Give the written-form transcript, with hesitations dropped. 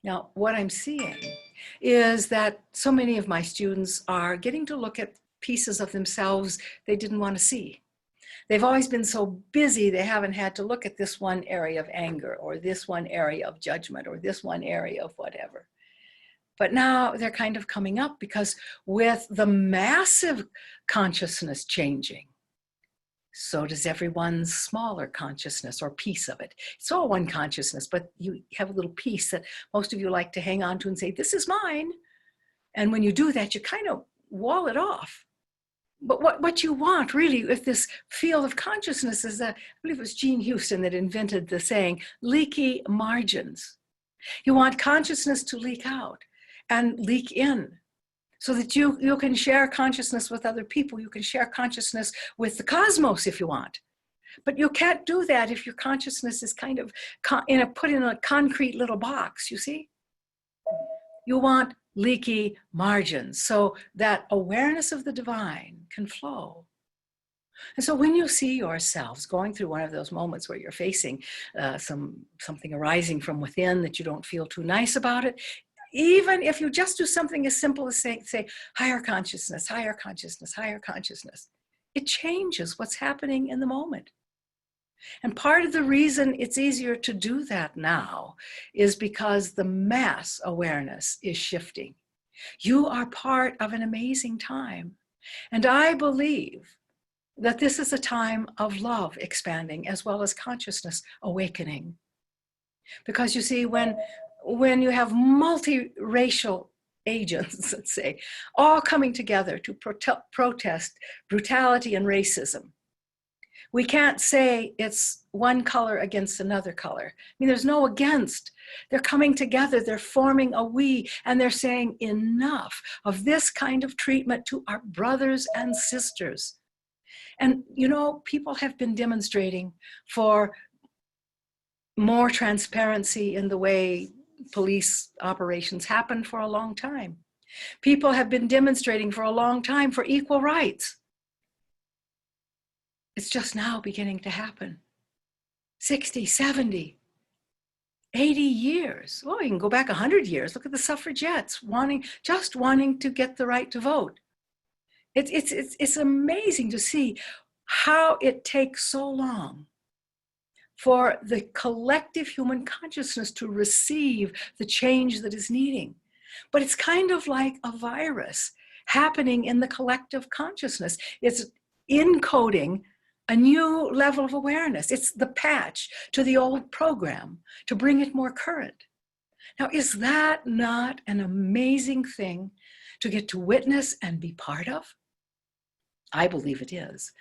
Now, what I'm seeing is that so many of my students are getting to look at pieces of themselves they didn't want to see. They've always been so busy, they haven't had to look at this one area of anger or this one area of judgment or this one area of whatever. But now they're kind of coming up because with the massive consciousness changing, so does everyone's smaller consciousness or piece of it. It's all one consciousness, but you have a little piece that most of you like to hang on to and say, this is mine. And when you do that, you kind of wall it off. But what you want really with this field of consciousness is that, I believe it was Gene Houston that invented the saying, leaky margins. You want consciousness to leak out and leak in so that you can share consciousness with other people. You can share consciousness with the cosmos if you want. But you can't do that if your consciousness is kind of put in a concrete little box, you see? You want leaky margins so that awareness of the divine can flow. And so when you see yourselves going through one of those moments where you're facing something arising from within that you don't feel too nice about it, even if you just do something as simple as say higher consciousness, higher consciousness, higher consciousness, it changes what's happening in the moment. And part of the reason it's easier to do that now is because the mass awareness is shifting. You are part of an amazing time. And I believe that this is a time of love expanding as well as consciousness awakening. Because you see, when you have multiracial agents, let's say, all coming together to protest brutality and racism, we can't say it's one color against another color. I mean, there's no against. They're coming together, they're forming a we, and they're saying enough of this kind of treatment to our brothers and sisters. And you know, people have been demonstrating for more transparency in the way police operations happen for a long time. People have been demonstrating for a long time for equal rights. It's just now beginning to happen. 60, 70, 80 years. Well, you can go back 100 years. Look at the suffragettes just wanting to get the right to vote. It's amazing to see how it takes so long for the collective human consciousness to receive the change that is needing. But it's kind of like a virus happening in the collective consciousness. It's encoding a new level of awareness. It's the patch to the old program to bring it more current. Now, is that not an amazing thing to get to witness and be part of? I believe it is.